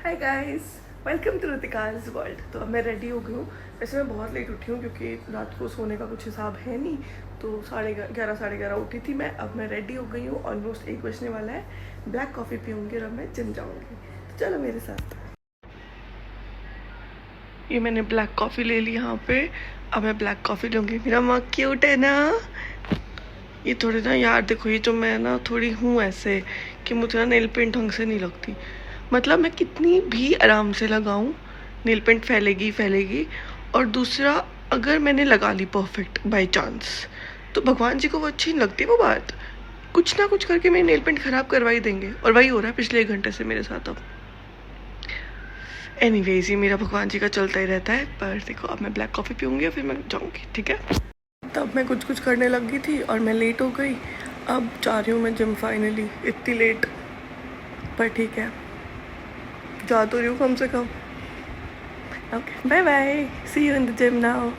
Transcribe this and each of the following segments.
Hi guys, welcome to Ritika's world. तो अब मैं रेडी हो गई हूँ। वैसे मैं बहुत लेट उठी हूँ क्योंकि रात को सोने का कुछ हिसाब है नहीं। तो 11:30 11:30 उठी थी मैं। अब मैं रेडी हो गई हूँ, ऑलमोस्ट 1 बजने वाला है। ब्लैक कॉफ़ी पीऊँगी और अब मैं जिम जाऊँगी। तो चलो मेरे साथ। ये मैंने ब्लैक कॉफ़ी ले ली यहाँ पे। अब मैं ब्लैक कॉफ़ी लूँगी। मेरा मग क्यूट है ना। ये थोड़ी ना यार, देखो ये जो मैं ना थोड़ी हूँ ऐसे कि मुझे ना नेल पेंट ढंग से नहीं लगती। मतलब मैं कितनी भी आराम से लगाऊं, नेल पेंट फैलेगी फैलेगी। और दूसरा, अगर मैंने लगा ली परफेक्ट बाय चांस, तो भगवान जी को वो अच्छी नहीं लगती वो बात। कुछ ना कुछ करके मेरी नेल पेंट ख़राब करवा ही देंगे, और वही हो रहा है पिछले 1 घंटे से मेरे साथ। अब एनीवेज, ये मेरा भगवान जी का चलता ही रहता है। पर देखो, अब मैं ब्लैक कॉफ़ी पीऊँगी और फिर मैं जाऊँगी, ठीक है। तब मैं कुछ कुछ करने लग गई थी और मैं लेट हो गई। अब जा रही हूँ मैं जिम फाइनली, इतनी लेट। पर ठीक है, जा तो रही हूँ कम से कम। Okay, bye bye, see you in the gym now.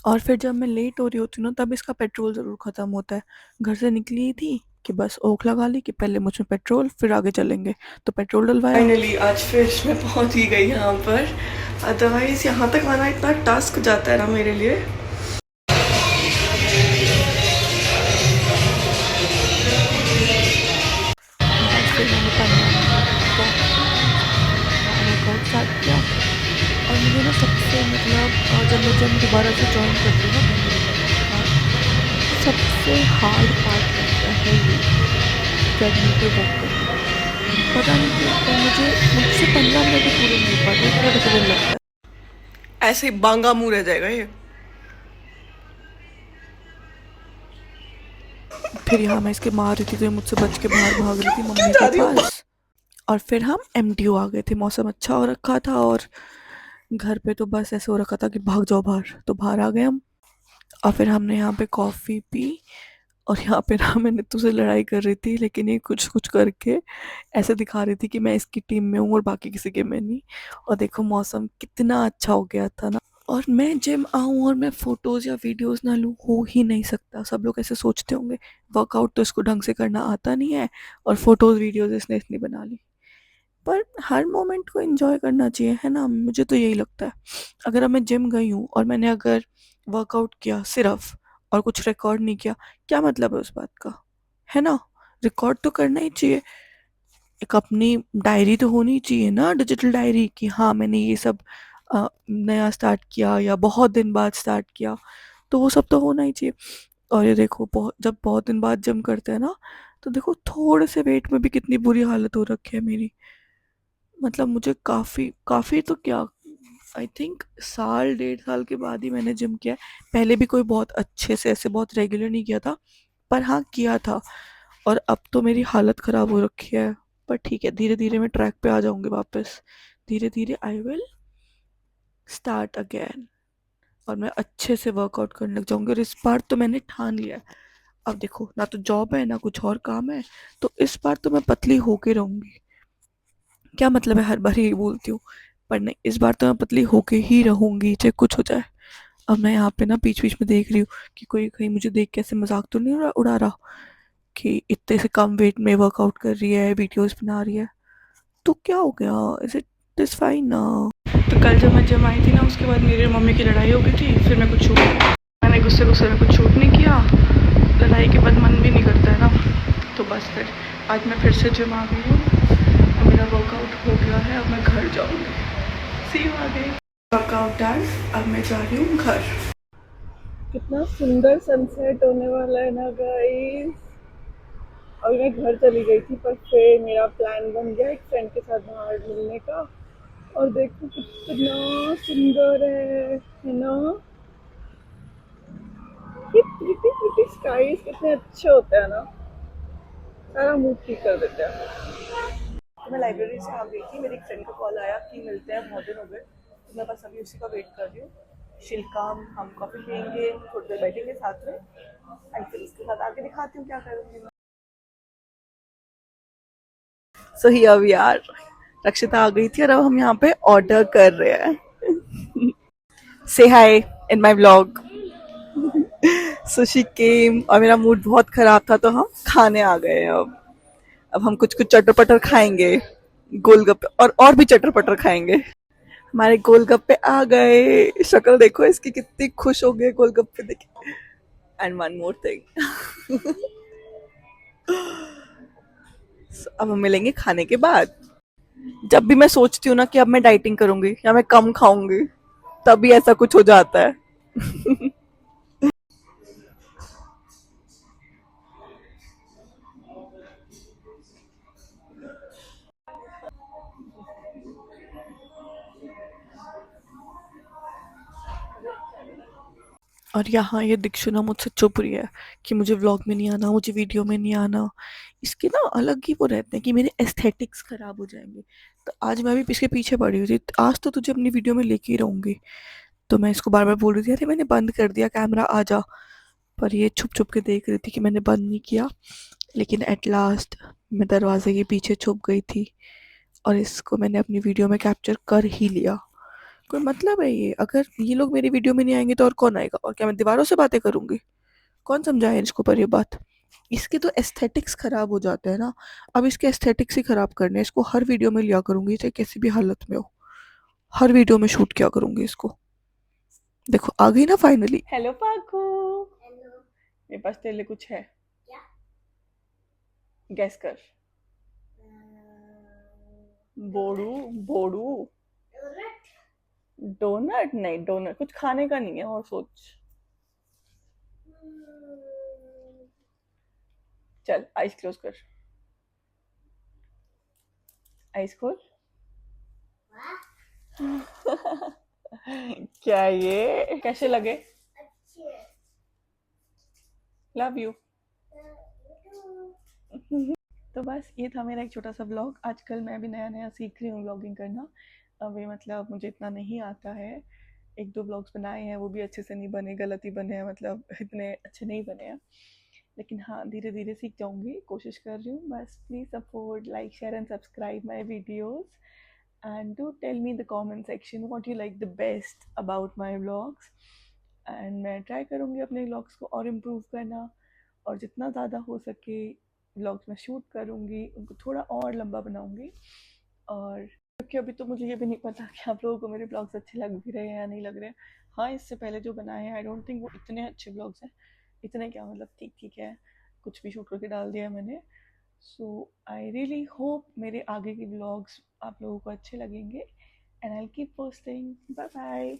और फिर जब मैं लेट हो रही होती हूँ ना, तब इसका पेट्रोल ज़रूर ख़त्म होता है। घर से निकली ही थी कि बस ओख लगा ली कि पहले मुझ में पेट्रोल, फिर आगे चलेंगे। तो पेट्रोल डलवाया। फाइनली आज फिर मैं पहुँच ही गई यहाँ पर। अदरवाइज़ यहाँ तक आना इतना टास्क हो जाता है ना मेरे लिए। बस फिर मैंने 15 मिनट वॉक की, फिर मैंने अपना वर्कआउट स्टार्ट किया। और मुझे ना सबसे मतलब जब मैं जिम दोबारा से जॉइन करती हूँ ना 15 मिनट के बाद, तो सबसे हार्ड पार्ट लगता है ये ट्रेडमिल पे वॉक करना। पता नहीं क्यों, पर मुझसे 15 मिनट ही पूरे नहीं हो पाते, इतना डिफिकल्ट लगता है। ऐसे ही बांगा मुंह रह जाएगा ये। फिर यहाँ मैं इसके मार रही थी तो ये मुझसे बच के बाहर भाग रही थी मम्मी के पास। और फिर हम एमटीयू आ गए थे। मौसम अच्छा हो रखा था और घर पे तो बस ऐसे हो रखा था कि भाग जाओ बाहर, तो बाहर आ गए हम। और फिर हमने यहाँ पे कॉफ़ी पी। और यहाँ पे ना मैं नीतू से लड़ाई कर रही थी, लेकिन ये कुछ कुछ करके ऐसे दिखा रही थी कि मैं इसकी टीम में हूँ और बाकी किसी के में नहीं। और देखो मौसम कितना अच्छा हो गया था ना। और मैं जिम आऊँ और मैं फोटोज़ या वीडियोज़ ना लूँ, हो ही नहीं सकता। सब लोग ऐसे सोचते होंगे वर्कआउट तो इसको ढंग से करना आता नहीं है, और फोटोज़ वीडियोज़ इसने इतनी बना ली। पर हर मोमेंट को एंजॉय करना चाहिए, है ना। मुझे तो यही लगता है। अगर अब मैं जिम गई हूँ और मैंने अगर वर्कआउट किया सिर्फ, और कुछ रिकॉर्ड नहीं किया, क्या मतलब है उस बात का, है ना। रिकॉर्ड तो करना ही चाहिए। एक अपनी डायरी तो होनी चाहिए ना, डिजिटल डायरी, कि हाँ मैंने ये सब नया स्टार्ट किया या बहुत दिन बाद स्टार्ट किया। तो वो सब तो होना ही चाहिए। और ये देखो, जब बहुत दिन बाद जिम करते हैं ना, तो देखो थोड़े से वेट में भी कितनी बुरी हालत हो रखी है मेरी। मतलब मुझे काफ़ी काफ़ी तो क्या, आई थिंक साल 1.5 साल के बाद ही मैंने जिम किया है। पहले भी कोई बहुत अच्छे से ऐसे बहुत रेगुलर नहीं किया था, पर हाँ किया था। और अब तो मेरी हालत ख़राब हो रखी है। पर ठीक है, धीरे धीरे मैं ट्रैक पे आ जाऊँगी वापस। धीरे धीरे आई विल स्टार्ट अगेन। और मैं अच्छे से वर्कआउट करने लग जाऊँगी। और इस बार तो मैंने ठान लिया है। अब देखो, ना तो जॉब है ना कुछ और काम है, तो इस बार तो मैं पतली होके रहूँगी। क्या मतलब है हर बार यही बोलती हूँ, पर नहीं, इस बार तो मैं पतली होके ही रहूंगी चाहे कुछ हो जाए। अब मैं यहाँ पे ना बीच बीच में देख रही हूँ कि कोई कहीं मुझे देख के ऐसे मजाक तो नहीं उड़ा रहा कि इतने से कम वेट में वर्कआउट कर रही है, वीडियोस बना रही है। तो क्या हो गया, इज इट दिस फाइन ना। तो कल जब मैं जिम आई थी ना, उसके बाद मेरी और मम्मी की लड़ाई हो गई थी। फिर मैं कुछ शूट, मैंने गुस्से गुस्से में कुछ शूट नहीं किया। लड़ाई के बाद मन भी नहीं करता है ना। तो बस फिर आज मैं फिर से जिम आ गई हूँ। मेरा वर्कआउट हो गया है, अब मैं घर जाऊँगी। सी यू आगे। वर्कआउट डन, अब मैं जा रही हूँ घर। कितना सुंदर सनसेट होने वाला है ना गाइस। अभी मैं घर चली गई थी, पर फिर मेरा प्लान बन गया एक फ्रेंड के साथ बाहर मिलने का। और देखो कितना सुंदर है ना। ये प्रिटी प्रिटी स्काईज कितने अच्छे होते हैं ना, सारा मूड ठीक कर देते हैं। तो मैं लाइब्रेरी से आ गई थी, मेरी एक फ्रेंड का कॉल आया कि मिलते हैं, बहुत दिन हो गए। तो मैं बस अभी उसी का वेट कर रही हूँ। शिल्का, हम कॉफ़ी पियेंगे, थोड़ी देर बैठेंगे साथ में, एंड फिर उसके बाद आगे दिखाती हूँ क्या करूँगी मैं। So here we are. Rakshita आ गई थी और अब हम यहाँ पे ऑर्डर कर रहे हैं। से हाय इन माई व्लॉग। सो शी केम और मेरा मूड बहुत खराब था, तो हम खाने आ गए। अब हम कुछ कुछ चटर पटर खाएंगे। गोलगप्पे और भी चटर पटर खाएंगे। हमारे गोलगप्पे आ गए, शक्ल देखो इसकी कितनी खुश हो गई गोलगप्पे देख। एंड वन मोर थिंग, अब हम मिलेंगे खाने के बाद। जब भी मैं सोचती हूँ ना कि अब मैं डाइटिंग करूंगी या मैं कम खाऊंगी, तभी ऐसा कुछ हो जाता है। और यहाँ ये दीक्षु ना मुझसे चुप रही है कि मुझे व्लॉग में नहीं आना, मुझे वीडियो में नहीं आना। इसके ना अलग ही वो रहते हैं कि मेरे एस्थेटिक्स खराब हो जाएंगे। तो आज मैं भी इसके पीछे पड़ी हुई थी, आज तो तुझे अपनी वीडियो में लेके ही रहूंगी। तो मैं इसको बार बार बोल रही थी, अरे मैंने बंद कर दिया कैमरा, आ जा। पर ये छुप छुप के देख रही थी कि मैंने बंद नहीं किया। लेकिन एट लास्ट मैं दरवाजे के पीछे छुप गई थी और इसको मैंने अपनी वीडियो में कैप्चर कर ही लिया। कोई मतलब है ये? अगर ये लोग मेरी वीडियो में नहीं आएंगे तो और कौन आएगा? और क्या मैं दीवारों से बातें करूंगी? कौन समझाए इसको पर ये बात? इसके तो एस्थेटिक्स खराब हो जाते हैं ना। अब इसके एस्थेटिक्स ही खराब करने हैं। इसको हर वीडियो में लिया करूंगी, चाहे किसी भी हालत में हो। हर वीडियो में शूट किया करूंगी इसको। देखो आ गई ना फाइनली। हेलो पाकू। मेरे पास तेरे लिए कुछ है, गैस कर। बोड़ू बोड़ू। डोनट नहीं, डोनट कुछ खाने का नहीं है, और सोच। चल आइस क्लोज कर, आइस खोल। क्या ये कैसे लगे? Love you. तो बस ये था मेरा एक छोटा सा ब्लॉग। आजकल मैं भी नया नया सीख रही हूँ ब्लॉगिंग करना। अभी मतलब मुझे इतना नहीं आता है। एक दो ब्लॉग्स बनाए हैं, वो भी अच्छे से नहीं बने, गलत ही बने हैं, मतलब इतने अच्छे नहीं बने हैं। लेकिन हाँ, धीरे धीरे सीख जाऊँगी, कोशिश कर रही हूँ। बस please support, like, share and subscribe my videos. And do tell me in the comment section what you like the best about my vlogs. And मैं ट्राई करूँगी अपने vlogs को और इम्प्रूव करना, और जितना ज़्यादा हो सके vlogs में शूट करूँगी, उनको थोड़ा और लंबा बनाऊँगी। और क्योंकि अभी तो मुझे ये भी नहीं पता कि आप लोगों को मेरे ब्लॉग्स अच्छे लग भी रहे हैं या नहीं लग रहे हैं। हाँ, इससे पहले जो बनाए हैं आई डोंट थिंक वो इतने अच्छे ब्लॉग्स हैं। इतने क्या, मतलब ठीक ठीक है, कुछ भी शूट करके डाल दिया है मैंने। सो आई रियली होप मेरे आगे के ब्लॉग्स आप लोगों को अच्छे लगेंगे। And I keep posting. Bye bye.